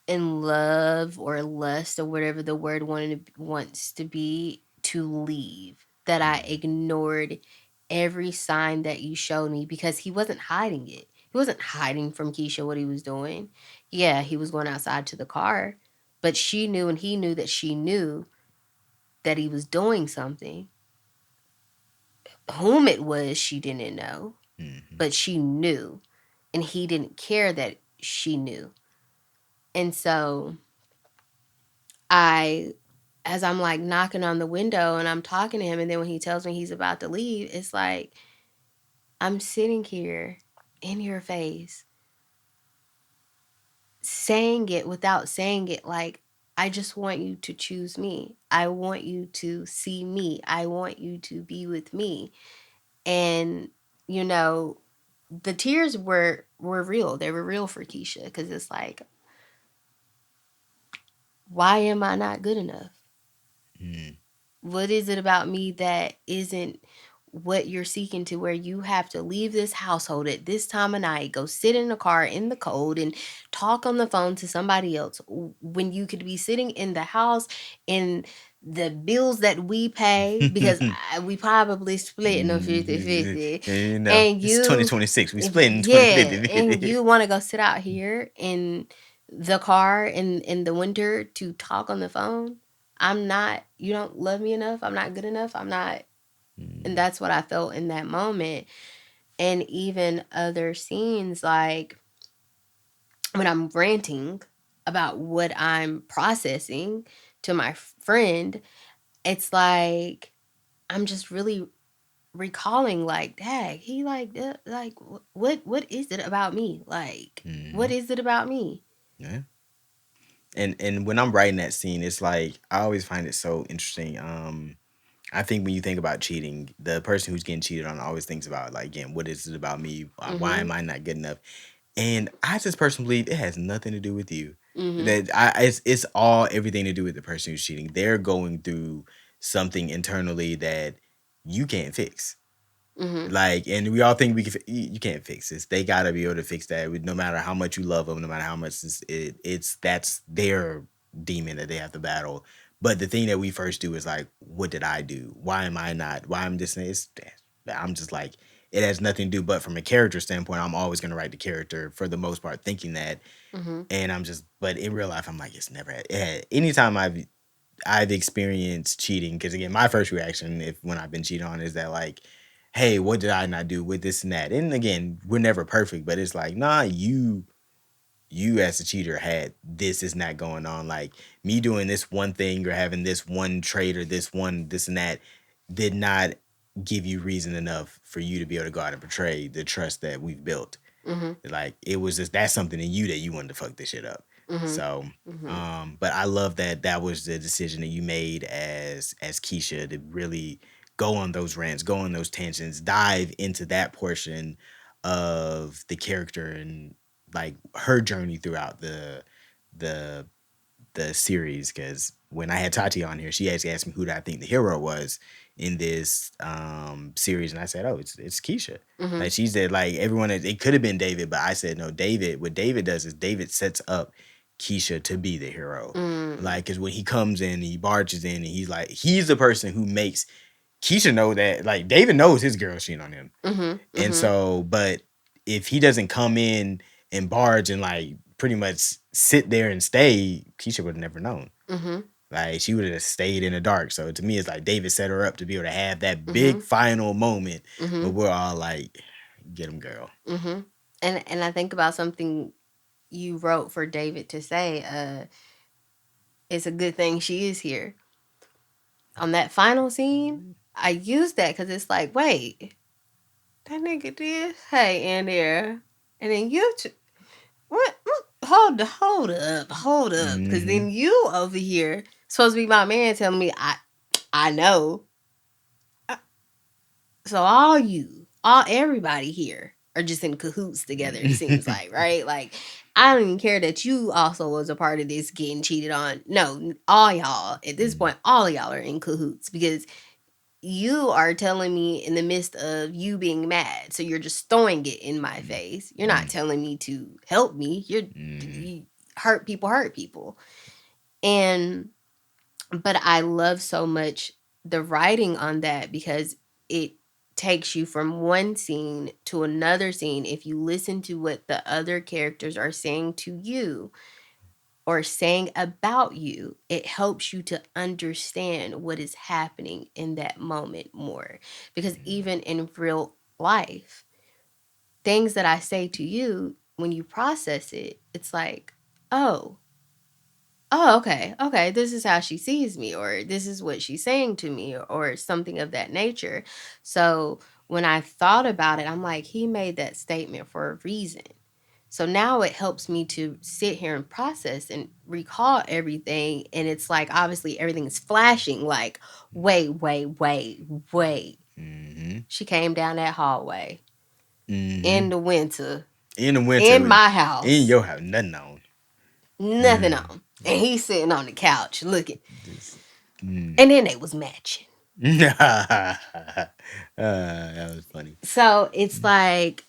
[SPEAKER 2] in love or lust or whatever the word wants to be to leave, that I
[SPEAKER 1] mm,
[SPEAKER 2] ignored every sign that you showed me because he wasn't hiding it. He wasn't hiding from Keisha what he was doing. Yeah, he was going outside to the car, but she knew and he knew that she knew that he was doing something. Whom it was, she didn't know,
[SPEAKER 1] Mm-hmm.
[SPEAKER 2] but she knew, and he didn't care that she knew. And so I, as I'm like knocking on the window and I'm talking to him, and then when he tells me he's about to leave, it's like I'm sitting here in your face saying it without saying it, like, I just want you to choose me. I want you to see me. I want you to be with me. And you know, the tears were real. They were real for Keisha because it's like, why am I not good enough?
[SPEAKER 1] Mm-hmm.
[SPEAKER 2] What is it about me that isn't what you're seeking, to where you have to leave this household at this time of night, go sit in a car in the cold and talk on the phone to somebody else when you could be sitting in the house and the bills that we pay, because we probably split in a 50-50,
[SPEAKER 1] You know,
[SPEAKER 2] and
[SPEAKER 1] it's
[SPEAKER 2] you,
[SPEAKER 1] 2026. We split in
[SPEAKER 2] yeah, and
[SPEAKER 1] 2050.
[SPEAKER 2] you want to go sit out here in the car in the winter to talk on the phone. I'm not, you don't love me enough. I'm not good enough. I'm not. And
[SPEAKER 1] Mm-hmm.
[SPEAKER 2] that's what I felt in that moment. And even other scenes, like when I'm ranting about what I'm processing to my friend, it's like I'm just really recalling, like, dang, he like, what is it about me? Like, what
[SPEAKER 1] Mm-hmm.
[SPEAKER 2] is it about me?
[SPEAKER 1] Yeah. And when I'm writing that scene, it's like I always find it so interesting. I think when you think about cheating, the person who's getting cheated on always thinks about, like, again, what is it about me? Why
[SPEAKER 2] Mm-hmm.
[SPEAKER 1] am I not good enough? And I just personally believe it has nothing to do with you.
[SPEAKER 2] Mm-hmm.
[SPEAKER 1] That it's all everything to do with the person who's cheating. They're going through something internally that you can't fix.
[SPEAKER 2] Mm-hmm.
[SPEAKER 1] Like, and we all think we can. You can't fix this. They gotta be able to fix that. No matter how much you love them, no matter how much it's that's their demon that they have to battle. But the thing that we first do is like, what did I do? Why am I not? Why I'm this? I'm just like, it has nothing to do. But from a character standpoint, I'm always gonna write the character for the most part, thinking that.
[SPEAKER 2] Mm-hmm.
[SPEAKER 1] And I'm just, but in real life, I'm like, it's never. Anytime I've experienced cheating, because again, my first reaction, if when I've been cheated on, is that like, hey, what did I not do with this and that? And again, we're never perfect, but it's like, nah, you as a cheater had this is not going on. Like me doing this one thing or having this one trait or this and that did not give you reason enough for you to be able to go out and betray the trust that we've built.
[SPEAKER 2] Mm-hmm.
[SPEAKER 1] Like it was just that's something in you that you wanted to fuck this shit up.
[SPEAKER 2] Mm-hmm.
[SPEAKER 1] So,
[SPEAKER 2] Mm-hmm.
[SPEAKER 1] but I love that that was the decision that you made as Keisha to really go on those rants, go on those tensions, dive into that portion of the character and like her journey throughout the the series. Because when I had Tati on here, she actually asked me who did I think the hero was in this series, and I said, "Oh, it's Keisha."
[SPEAKER 2] Mm-hmm.
[SPEAKER 1] Like she said, like everyone, it could have been David, but I said no. David. What David does is David sets up Keisha to be the hero.
[SPEAKER 2] Mm-hmm.
[SPEAKER 1] Like, because when he comes in, he barges in, and he's the person who makes Keisha know that like David knows his girl cheating on him,
[SPEAKER 2] Mm-hmm.
[SPEAKER 1] and
[SPEAKER 2] Mm-hmm.
[SPEAKER 1] so, but if he doesn't come in and barge and like pretty much sit there and stay, Keisha would have never known.
[SPEAKER 2] Mm-hmm.
[SPEAKER 1] Like she would have stayed in the dark. So to me, it's like David set her up to be able to have that
[SPEAKER 2] Mm-hmm.
[SPEAKER 1] big final moment
[SPEAKER 2] Mm-hmm.
[SPEAKER 1] where we're all like, "Get him, girl."
[SPEAKER 2] Mm-hmm. And I think about something you wrote for David to say. It's a good thing she is here. On that final scene, I used that because it's like, wait, that nigga did hey in there, and then what? Hold up, because
[SPEAKER 1] Mm-hmm.
[SPEAKER 2] then you over here supposed to be my man telling me I know. So all everybody here are just in cahoots together, it seems like, right? Like, I don't even care that you also was a part of this getting cheated on. No, all y'all, at this point, all of y'all are in cahoots because you are telling me in the midst of you being mad. So you're just throwing it in my face. You're not telling me to help me.
[SPEAKER 1] Mm-hmm.
[SPEAKER 2] You hurt people, hurt people. And but I love so much the writing on that because it takes you from one scene to another scene. If you listen to what the other characters are saying to you or saying about you, it helps you to understand what is happening in that moment more. Because even in real life, things that I say to you, when you process it, it's like, oh, okay, this is how she sees me, or this is what she's saying to me, or something of that nature. So when I thought about it, I'm like, he made that statement for a reason. So now it helps me to sit here and process and recall everything. And it's like, obviously, everything's flashing like, wait.
[SPEAKER 1] Mm-hmm.
[SPEAKER 2] She came down that hallway in
[SPEAKER 1] Mm-hmm.
[SPEAKER 2] the winter,
[SPEAKER 1] In the winter,
[SPEAKER 2] in my
[SPEAKER 1] in
[SPEAKER 2] house,
[SPEAKER 1] your house, nothing on.
[SPEAKER 2] nothing
[SPEAKER 1] Mm.
[SPEAKER 2] on. And he's sitting on the couch looking.
[SPEAKER 1] This, mm.
[SPEAKER 2] And then they was matching.
[SPEAKER 1] That was funny.
[SPEAKER 2] So it's like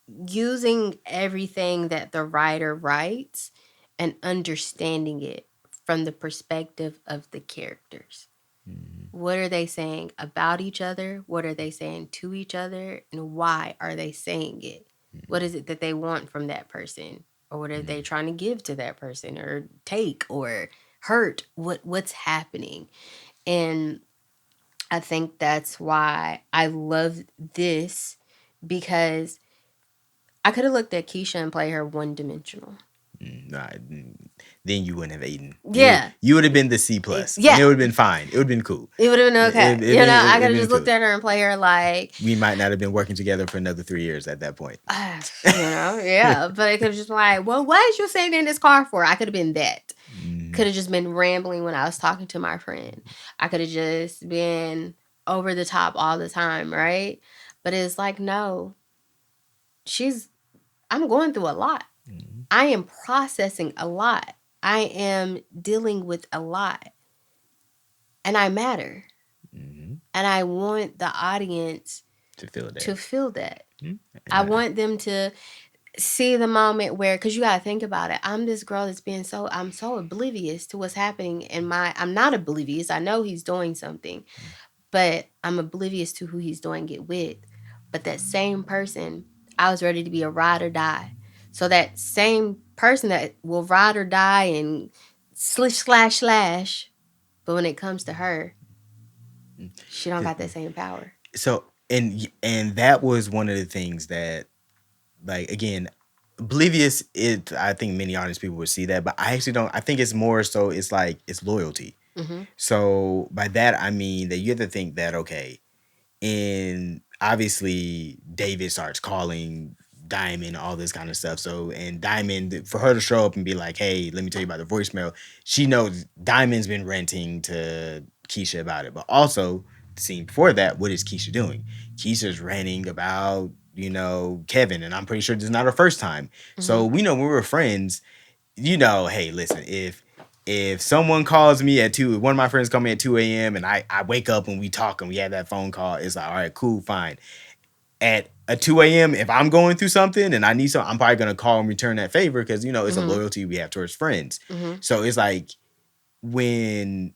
[SPEAKER 2] using everything that the writer writes and understanding it from the perspective of the characters.
[SPEAKER 1] Mm-hmm.
[SPEAKER 2] What are they saying about each other? What are they saying to each other? And why are they saying it? What is it that they want from that person? Or what are they trying to give to that person or take or hurt? What's happening? And I think that's why I love this, because I could have looked at Keisha and played her one dimensional.
[SPEAKER 1] Nah, then you wouldn't have eaten.
[SPEAKER 2] Yeah.
[SPEAKER 1] You would have been the C plus, and
[SPEAKER 2] Yeah.
[SPEAKER 1] it would have been fine. It would have been cool.
[SPEAKER 2] It would have been okay. I could have just looked
[SPEAKER 1] Cool.
[SPEAKER 2] at her and play her like,
[SPEAKER 1] We might not have been working together for another 3 years at that point.
[SPEAKER 2] yeah. But it could have just been like, well, what is you sitting in this car for? I could have been that. Could have just been rambling when I was talking to my friend. I could have just been over the top all the time, right? But it's like, no, I'm going through a lot.
[SPEAKER 1] Mm-hmm.
[SPEAKER 2] I am processing a lot. I am dealing with a lot. And I matter.
[SPEAKER 1] Mm-hmm.
[SPEAKER 2] And I want the audience
[SPEAKER 1] To feel that.
[SPEAKER 2] Mm-hmm. I want them to see the moment where, because you got to think about it. I'm this girl that's I'm so oblivious to what's happening I'm not oblivious. I know he's doing something, but I'm oblivious to who he's doing it with. But that same person, I was ready to be a ride or die. So that same person that will ride or die and slash, but when it comes to her, she don't got that same power.
[SPEAKER 1] So and that was one of the things that, like, again, oblivious, it, I think many honest people would see that, but I actually don't. I think it's more so it's like it's loyalty.
[SPEAKER 2] Mm-hmm.
[SPEAKER 1] So by that I mean that you have to think that, okay, and obviously David starts calling Diamond, all this kind of stuff. So, and Diamond, for her to show up and be like, hey, let me tell you about the voicemail, she knows Diamond's been ranting to Keisha about it. But also, the scene before that, what is Keisha doing? Keisha's ranting about, Kevin, and I'm pretty sure this is not her first time. Mm-hmm. So we know when we were friends, hey, listen, if someone calls me at 2, one of my friends call me at 2 a.m. and I wake up and we talk and we have that phone call, it's like, all right, cool, fine. At 2 a.m., if I'm going through something and I need something, I'm probably going to call and return that favor because, it's mm-hmm. a loyalty we have towards friends. Mm-hmm. So it's like when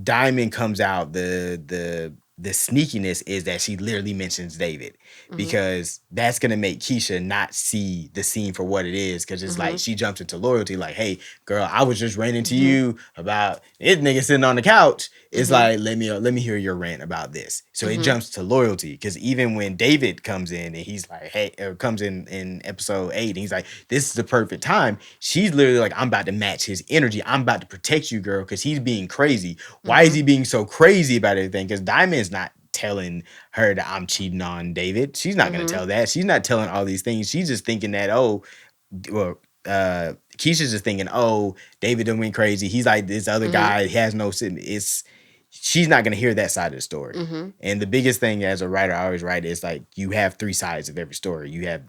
[SPEAKER 1] Diamond comes out, the sneakiness is that she literally mentions David, mm-hmm. because that's gonna make Keisha not see the scene for what it is, because it's mm-hmm. like she jumps into loyalty, like, hey girl, I was just ranting to mm-hmm. you about this nigga sitting on the couch. It's mm-hmm. like, let me hear your rant about this. So mm-hmm. it jumps to loyalty, because even when David comes in and he's like, hey, or comes in episode 8 and he's like, this is the perfect time, she's literally like, I'm about to match his energy, I'm about to protect you, girl, because he's being crazy. Why mm-hmm. is he being so crazy about everything? Because Diamond's not telling her that I'm cheating on David. She's not mm-hmm. going to tell that. She's not telling all these things. She's just thinking that, Keisha's just thinking, David done went crazy. He's like this other mm-hmm. guy. He has no... She's not going to hear that side of the story. Mm-hmm. And the biggest thing as a writer, I always write, is like, you have 3 sides of every story. You have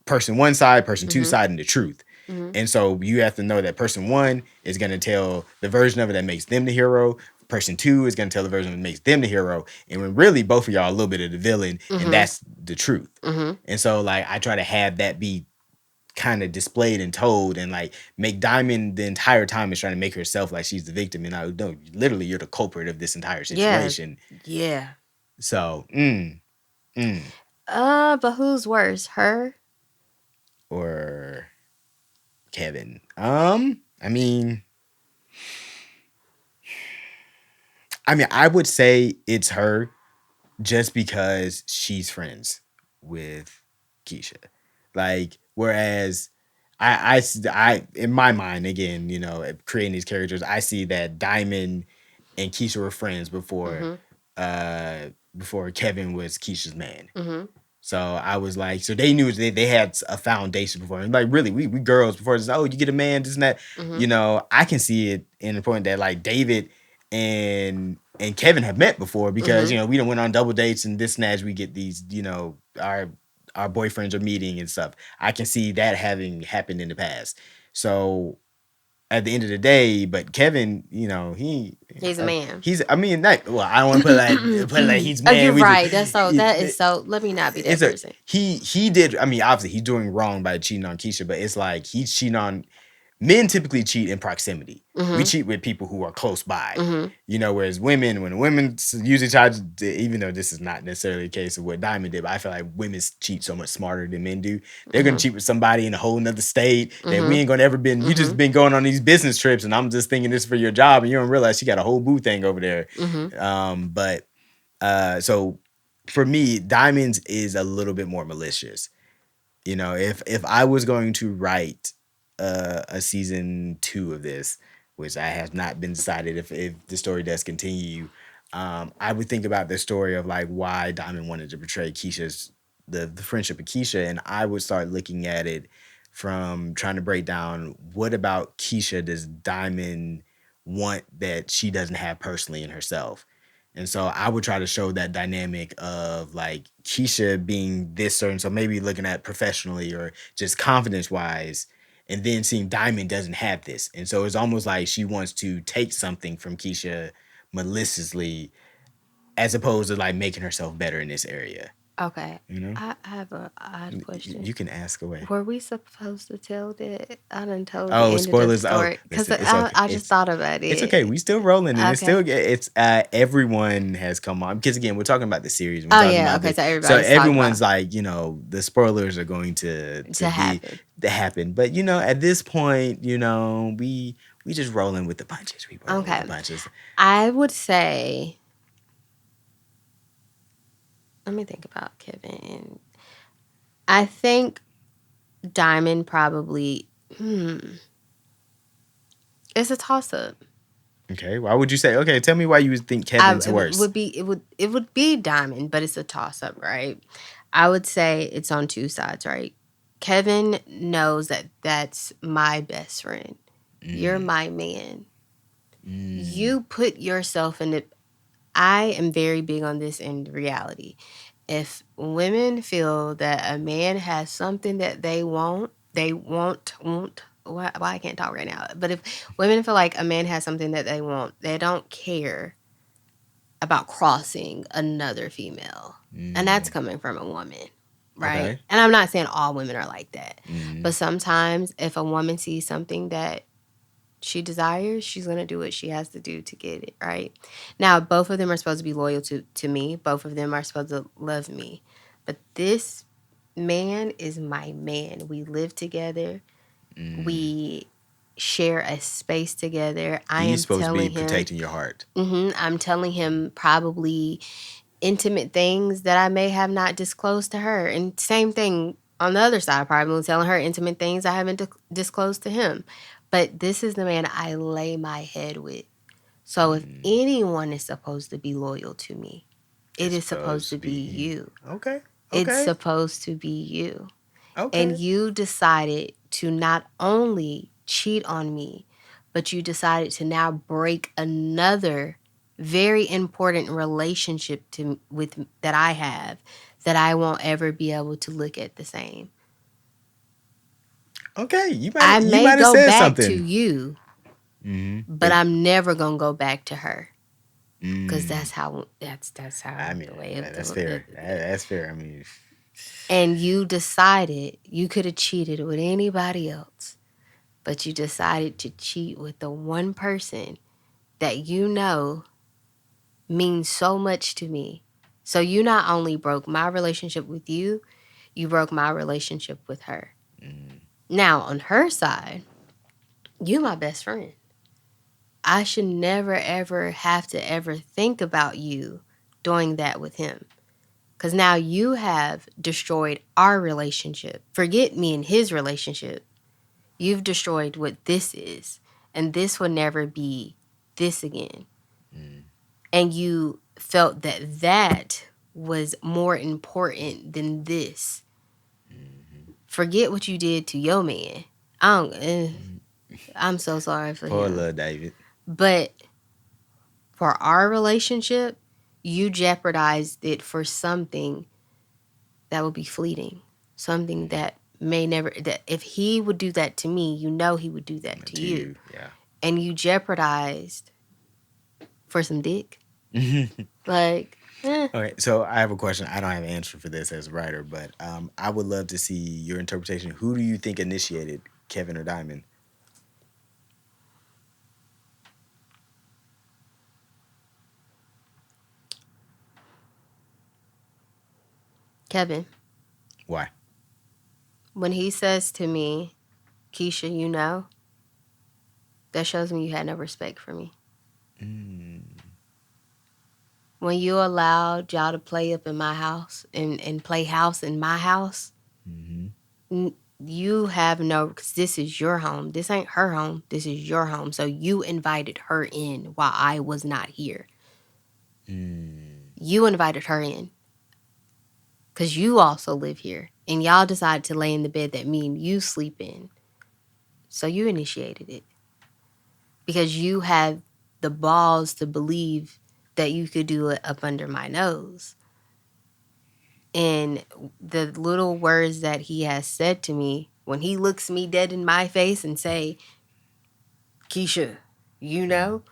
[SPEAKER 1] person 1 side, person mm-hmm. 2 side, and the truth. Mm-hmm. And so you have to know that person 1 is going to tell the version of it that makes them the hero. Person 2 is going to tell the version that makes them the hero. And when really both of y'all are a little bit of the villain, mm-hmm. and that's the truth. Mm-hmm. And so, like, I try to have that be kind of displayed and told, and like make Diamond the entire time is trying to make herself like she's the victim. And I know literally you're the culprit of this entire situation.
[SPEAKER 2] Yeah.
[SPEAKER 1] So, Mm.
[SPEAKER 2] But who's worse, her?
[SPEAKER 1] Or Kevin? I mean, I would say it's her just because she's friends with Keisha. Like, whereas in my mind, again, creating these characters, I see that Diamond and Keisha were friends
[SPEAKER 2] Mm-hmm.
[SPEAKER 1] uh, before Kevin was Keisha's man.
[SPEAKER 2] Mm-hmm.
[SPEAKER 1] So I was like, so they knew they had a foundation before. And like, really, we girls before this, oh, you get a man, this and that.
[SPEAKER 2] Mm-hmm.
[SPEAKER 1] I can see it in the point that like David and Kevin have met before because,
[SPEAKER 2] Mm-hmm.
[SPEAKER 1] we don't went on double dates and this and that as we get these, our boyfriends are meeting and stuff. I can see that having happened in the past. So at the end of the day, but Kevin,
[SPEAKER 2] He's a man.
[SPEAKER 1] he's. I mean, not. Well, I don't want to put it like he's
[SPEAKER 2] Oh, you're
[SPEAKER 1] man. We just
[SPEAKER 2] right. That's so. That is so. Let me not be that
[SPEAKER 1] it's a
[SPEAKER 2] person.
[SPEAKER 1] he did. I mean, obviously he's doing wrong by cheating on Keisha, but it's like he's cheating on men. Typically cheat in proximity. We
[SPEAKER 2] Mm-hmm.
[SPEAKER 1] cheat with people who are close by.
[SPEAKER 2] Mm-hmm.
[SPEAKER 1] Whereas women, when women usually try to, even though this is not necessarily the case of what Diamond did, but I feel like women cheat so much smarter than men do. They're gonna
[SPEAKER 2] Mm-hmm.
[SPEAKER 1] cheat with somebody in a whole nother state that we
[SPEAKER 2] Mm-hmm.
[SPEAKER 1] ain't gonna ever been. You just
[SPEAKER 2] Mm-hmm.
[SPEAKER 1] been going on these business trips, and I'm just thinking this for your job, and you don't realize she got a whole boo thing over there.
[SPEAKER 2] Mm-hmm.
[SPEAKER 1] But so for me, Diamonds is a little bit more malicious. If I was going to write a season 2 of this, which I have not been decided if the story does continue, I would think about the story of like why Diamond wanted to betray Keisha's the friendship of Keisha, and I would start looking at it from trying to break down what about Keisha does Diamond want that she doesn't have personally in herself. And so I would try to show that dynamic of like Keisha being this certain, so maybe looking at professionally or just confidence wise, and then seeing Diamond doesn't have this. And so it's almost like she wants to take something from Keisha maliciously as opposed to like making herself better in this area.
[SPEAKER 2] Okay.
[SPEAKER 1] You know?
[SPEAKER 2] I had a question.
[SPEAKER 1] You can ask away.
[SPEAKER 2] Were we supposed to tell that? I done told the
[SPEAKER 1] Oh,
[SPEAKER 2] end of the
[SPEAKER 1] spoilers. Oh,
[SPEAKER 2] story because
[SPEAKER 1] listen, it's okay.
[SPEAKER 2] I just thought about
[SPEAKER 1] It's okay.
[SPEAKER 2] it.
[SPEAKER 1] We still rolling, and
[SPEAKER 2] Okay.
[SPEAKER 1] it's everyone has come on because again we're talking about the series. And we're
[SPEAKER 2] Oh
[SPEAKER 1] talking
[SPEAKER 2] yeah.
[SPEAKER 1] about
[SPEAKER 2] Okay.
[SPEAKER 1] the
[SPEAKER 2] So
[SPEAKER 1] so
[SPEAKER 2] everybody's talking about
[SPEAKER 1] everyone's like the spoilers are going to
[SPEAKER 2] to
[SPEAKER 1] be
[SPEAKER 2] happen.
[SPEAKER 1] to happen. But at this point, we just rolling with the punches. We rolling with
[SPEAKER 2] Okay.
[SPEAKER 1] the punches.
[SPEAKER 2] I would say. Let me think about Kevin. I think Diamond probably. It's a toss up.
[SPEAKER 1] Okay. Why would you say? Okay, tell me why you would think Kevin's worse.
[SPEAKER 2] It would be Diamond, but it's a toss up, right? I would say it's on two sides, right? Kevin knows that that's my best friend. You're
[SPEAKER 1] Mm,
[SPEAKER 2] my man.
[SPEAKER 1] mm,
[SPEAKER 2] You put yourself in it. I am very big on this in reality. If women feel that a man has something that they want. Why I can't talk right now. But if women feel like a man has something that they want, they don't care about crossing another female. And that's
[SPEAKER 1] mm.
[SPEAKER 2] coming from a woman, right?
[SPEAKER 1] Okay.
[SPEAKER 2] And I'm not saying all women are like that.
[SPEAKER 1] Mm,
[SPEAKER 2] But sometimes if a woman sees something that she desires, she's going to do what she has to do to get it, right? Now, both of them are supposed to be loyal to me. Both of them are supposed to love me. But this man is my man. We live together.
[SPEAKER 1] mm.
[SPEAKER 2] We share a space together. I
[SPEAKER 1] He's
[SPEAKER 2] am
[SPEAKER 1] supposed to be
[SPEAKER 2] telling him,
[SPEAKER 1] protecting your heart.
[SPEAKER 2] I'm telling him probably intimate things that I may have not disclosed to her. And same thing on the other side, probably telling her intimate things I haven't disclosed to him. But this is the man I lay my head with. So if
[SPEAKER 1] Mm.
[SPEAKER 2] anyone is supposed to be loyal to me, it
[SPEAKER 1] It's
[SPEAKER 2] is supposed
[SPEAKER 1] supposed
[SPEAKER 2] to
[SPEAKER 1] to be
[SPEAKER 2] be
[SPEAKER 1] you.
[SPEAKER 2] you.
[SPEAKER 1] Okay.
[SPEAKER 2] It's
[SPEAKER 1] Okay.
[SPEAKER 2] supposed to be you. And
[SPEAKER 1] Okay.
[SPEAKER 2] you decided to not only cheat on me, but you decided to now break another very important relationship with that I have that I won't ever be able to look at the same.
[SPEAKER 1] Okay. You
[SPEAKER 2] I
[SPEAKER 1] might you
[SPEAKER 2] may
[SPEAKER 1] might have
[SPEAKER 2] go
[SPEAKER 1] said
[SPEAKER 2] back to
[SPEAKER 1] something.
[SPEAKER 2] you, but
[SPEAKER 1] But
[SPEAKER 2] I'm never gonna go back to her because
[SPEAKER 1] mm,
[SPEAKER 2] that's
[SPEAKER 1] I
[SPEAKER 2] how
[SPEAKER 1] mean
[SPEAKER 2] the way of
[SPEAKER 1] that's fair. That's fair. I mean,
[SPEAKER 2] and you decided you could have cheated with anybody else, but you decided to cheat with the one person that you know means so much to me. So you not only broke my relationship with you, you broke my relationship with her.
[SPEAKER 1] Mm.
[SPEAKER 2] Now, on her side, you my best friend. I should never, ever have to ever think about you doing that with him. Because now you have destroyed our relationship. Forget me and his relationship. You've destroyed what this is. And this will never be this again.
[SPEAKER 1] Mm.
[SPEAKER 2] And you felt that that was more important than this.
[SPEAKER 1] Mm-hmm.
[SPEAKER 2] Forget what you did to your man. I don't, I'm so sorry for
[SPEAKER 1] Poor
[SPEAKER 2] him.
[SPEAKER 1] little David.
[SPEAKER 2] But for our relationship, you jeopardized it for something that would be fleeting. Something that may never, that if he would do that to me, you know he would do that to
[SPEAKER 1] To
[SPEAKER 2] you.
[SPEAKER 1] you, yeah.
[SPEAKER 2] And you jeopardized for some dick. Like,
[SPEAKER 1] Okay, so I have a question. I don't have an answer for this as a writer, but I would love to see your interpretation. Who do you think initiated, Kevin or Diamond?
[SPEAKER 2] Kevin,
[SPEAKER 1] Why?
[SPEAKER 2] when he says to me, Keisha, you know, that shows me you had no respect for me.
[SPEAKER 1] Mm.
[SPEAKER 2] When you allowed y'all to play up in my house and play house in my house,
[SPEAKER 1] Mm-hmm.
[SPEAKER 2] you have no, because this is your home. This ain't her home. This is your home. So you invited her in while I was not here.
[SPEAKER 1] Mm.
[SPEAKER 2] You invited her in because you also live here. And y'all decided to lay in the bed that me and you sleep in. So you initiated it because you had the balls to believe that you could do it up under my nose. And the little words that he has said to me, when he looks me dead in my face and say, Keisha, you know,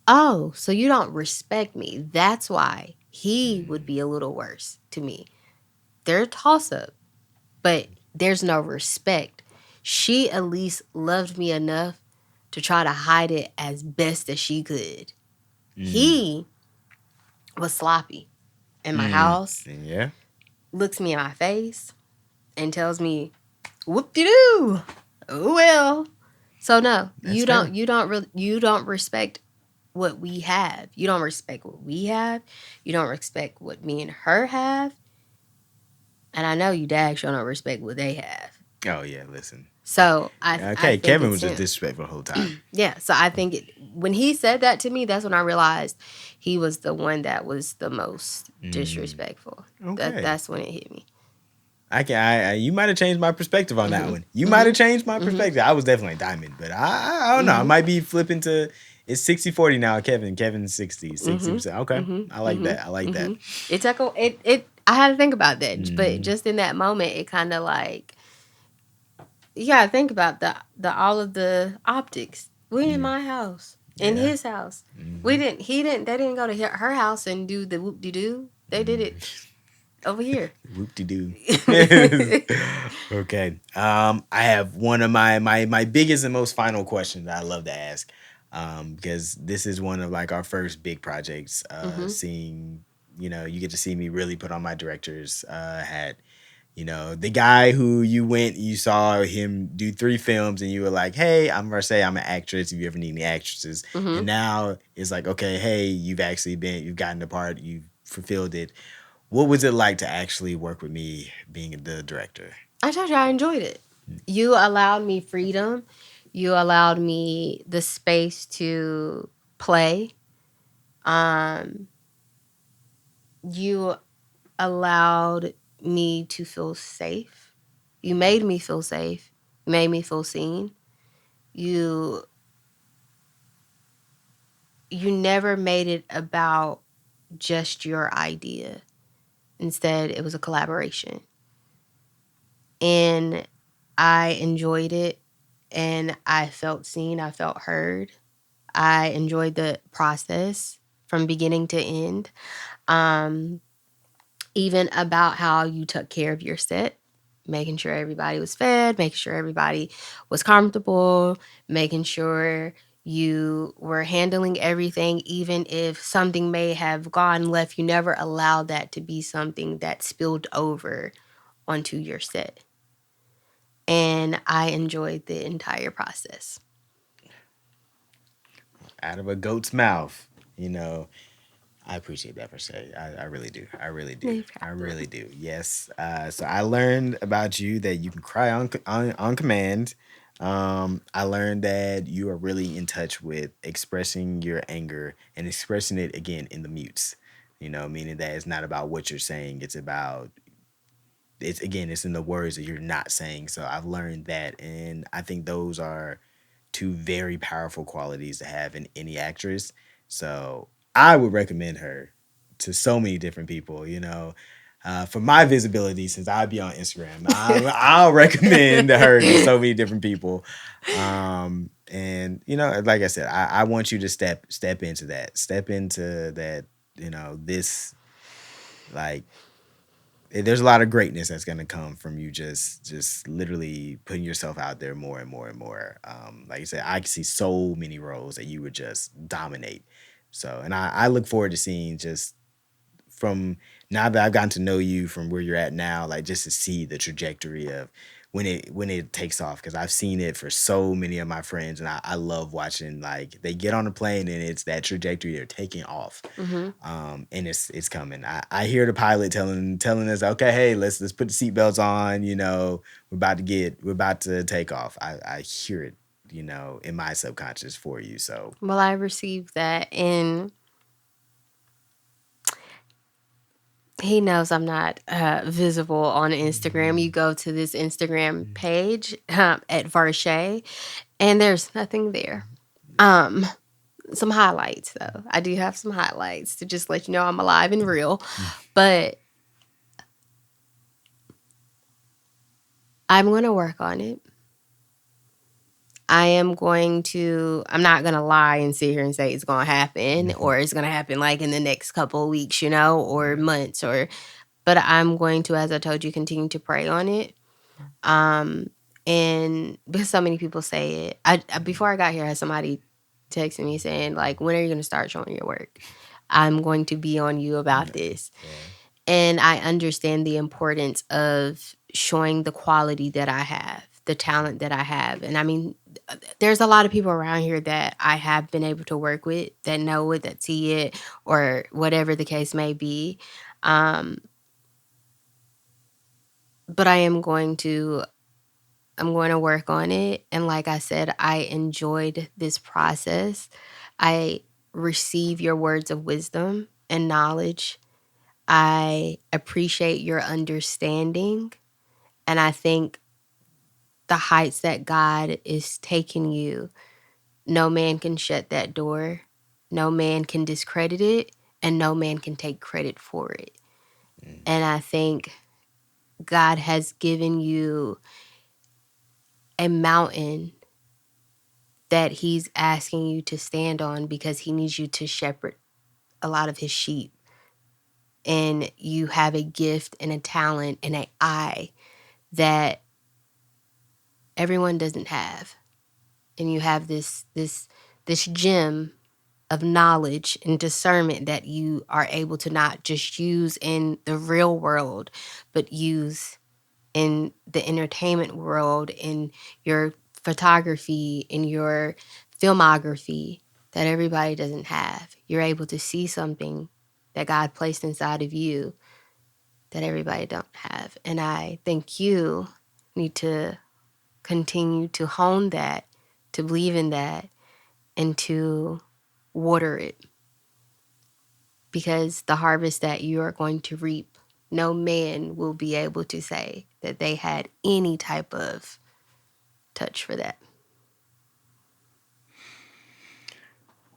[SPEAKER 2] oh, so you don't respect me. That's why he would be a little worse to me. They're a toss up, but there's no respect. She at least loved me enough to try to hide it as best as she could.
[SPEAKER 1] Mm.
[SPEAKER 2] He was sloppy in my house,
[SPEAKER 1] Yeah.
[SPEAKER 2] looks me in my face, and tells me, whoop de doo. Oh well. So no,
[SPEAKER 1] That's fair.
[SPEAKER 2] you don't respect what we have. You don't respect what we have. You don't respect what me and her have. And I know you dag sure don't respect what they have.
[SPEAKER 1] Oh yeah, listen.
[SPEAKER 2] So I
[SPEAKER 1] Okay,
[SPEAKER 2] think
[SPEAKER 1] Kevin
[SPEAKER 2] it's
[SPEAKER 1] was just
[SPEAKER 2] him.
[SPEAKER 1] disrespectful the whole time.
[SPEAKER 2] Yeah. So I think when he said that to me, that's when I realized he was the one that was the most disrespectful.
[SPEAKER 1] Okay.
[SPEAKER 2] That's when it hit me.
[SPEAKER 1] You might have changed my perspective on that one. You might have changed my perspective. I was definitely Diamond, but I don't know. I might be flipping to it's 60-40 now, Kevin. Kevin's 60%. Okay. I like that. I like that.
[SPEAKER 2] It took it. I had to think about that, but just in that moment, it kind of like you gotta think about the all of the optics. We in my house, in
[SPEAKER 1] Yeah.
[SPEAKER 2] his house. We didn't. He didn't. They didn't go to her house and do the whoop de doo. They did it over here.
[SPEAKER 1] Whoop de doo. Okay. I have one of my biggest and most final questions that I love to ask. Because this is one of like our first big projects. Seeing, you get to see me really put on my director's hat. The guy who you saw him do 3 films and you were like, hey, I'm Varshay, I'm an actress. If you ever need any actresses. And now it's like, okay, hey, you've gotten the part, you've fulfilled it. What was it like to actually work with me being the director?
[SPEAKER 2] I told you I enjoyed it. You allowed me freedom. You allowed me the space to play. You allowed me to feel safe. You made me feel safe. You made me feel seen. You you never made it about just your idea. Instead, it was a collaboration. And I enjoyed it and I felt seen, I felt heard. I enjoyed the process from beginning to end. Um, Even about how you took care of your set, making sure everybody was fed, making sure everybody was comfortable, making sure You were handling everything, even if something may have gone left. You never allowed that to be something that spilled over onto your set. And I enjoyed the entire process.
[SPEAKER 1] Out of a goat's mouth, you know. I appreciate that per se. I really do. I really do.
[SPEAKER 2] No
[SPEAKER 1] I really
[SPEAKER 2] problem.
[SPEAKER 1] do. Yes. So I learned about you that you can cry on command. I learned that you are really in touch with expressing your anger and expressing it again in the mutes. You know, meaning that it's not about what you're saying. It's about it's again, it's in the words that you're not saying. So I've learned that, and I think those are two very powerful qualities to have in any actress. So I would recommend her to so many different people. You know, for my visibility, since I be on Instagram, I'll recommend her to so many different people. And you know, like I said, I want you to step into that, step into that. You know, this like there's a lot of greatness that's going to come from you just literally putting yourself out there more and more and more. Like I said, I can see so many roles that you would just dominate. So, and I look forward to seeing just from now that I've gotten to know you from where you're at now, like just to see the trajectory of when it takes off. Because I've seen it for so many of my friends, and I love watching like they get on a plane and it's that trajectory they're taking off.
[SPEAKER 2] Hmm.
[SPEAKER 1] And it's coming. I hear the pilot telling us, okay, hey, let's put the seatbelts on. You know, we're about to take off. I hear it, you know, in my subconscious for you. So
[SPEAKER 2] Well, I received that, and he knows I'm not visible on Instagram. You go to this Instagram page at Varshay, and there's nothing there. Um, some highlights though. I do have some highlights to just let you know I'm alive and real, but I'm going to work on it. I'm not going to lie and sit here and say it's going to happen or it's going to happen like in the next couple of weeks, or months but I'm going to, as I told you, continue to pray on it. Um, and because so many people say it, before I got here, I had somebody texting me saying like, "When are you going to start showing your work? I'm going to be on you about this."
[SPEAKER 1] yeah.
[SPEAKER 2] And I understand the importance of showing the quality that I have, the talent that I have. And I mean, there's a lot of people around here that I have been able to work with that know it, that see it, or whatever the case may be. Um, but I'm going to work on it. And like I said, I enjoyed this process. I receive your words of wisdom and knowledge. I appreciate your understanding. And I think the heights that God is taking you, no man can shut that door. No man can discredit it. And no man can take credit for it. And I think God has given you a mountain that he's asking you to stand on because he needs you to shepherd a lot of his sheep. And you have a gift and a talent and an eye that everyone doesn't have. And you have this gem of knowledge and discernment that you are able to not just use in the real world, but use in the entertainment world, in your photography, in your filmography that everybody doesn't have. You're able to see something that God placed inside of you that everybody don't have. And I think you need to continue to hone that, to believe in that, and to water it because the harvest that you are going to reap, no man will be able to say that they had any type of touch for that.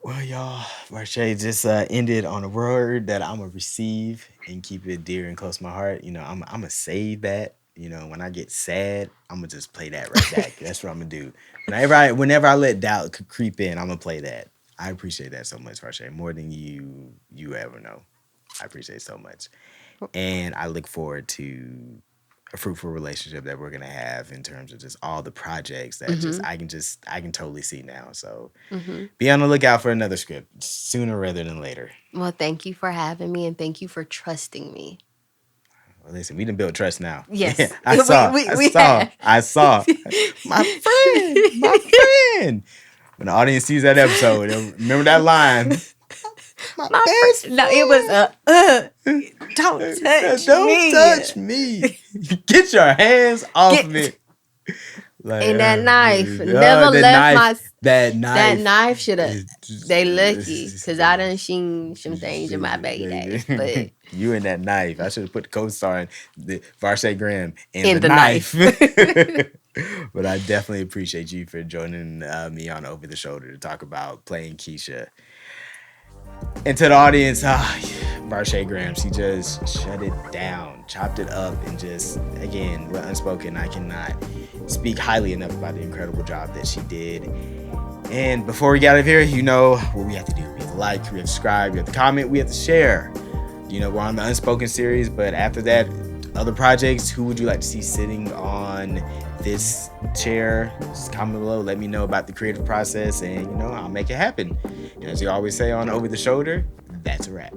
[SPEAKER 1] Well, y'all, Varshay just ended on a word that I'm gonna receive and keep it dear and close to my heart. You know, I'm gonna save that. You know, when I get sad, I'm gonna just play that right back. That's what I'm gonna do. Whenever I let doubt creep in, I'm gonna play that. I appreciate that so much, Varshay, more than you ever know. I appreciate it so much, and I look forward to a fruitful relationship that we're gonna have in terms of just all the projects that I can totally see now. So be on the lookout for another script sooner rather than later.
[SPEAKER 2] Well, thank you for having me and thank you for trusting me.
[SPEAKER 1] Well, listen, we done built trust now.
[SPEAKER 2] Yes.
[SPEAKER 1] I saw. My friend. When the audience sees that episode, they'll remember that line. My best friend.
[SPEAKER 2] No, it was don't touch me.
[SPEAKER 1] Get your hands off of it. Like,
[SPEAKER 2] and that knife never left
[SPEAKER 1] that knife.
[SPEAKER 2] That knife should have. They lucky because I done seen some things in my baby days. But
[SPEAKER 1] you and that knife, I should have put the co-star in the Varshay Graham in the knife. But I definitely appreciate you for joining me on Over the Shoulder to talk about playing Keisha. And to the audience, Varshay Graham, she just shut it down, chopped it up, and just, again, with Unspoken, I cannot speak highly enough about the incredible job that she did. And before we get out of here, you know what we have to do. We have to like, we have to subscribe, we have to comment, we have to share. You know, we're on the Unspoken series, but after that, other projects, who would you like to see sitting on this chair? Just comment below, let me know about the creative process, and, you know, I'll make it happen. And as you always say on Over the Shoulder, that's a wrap.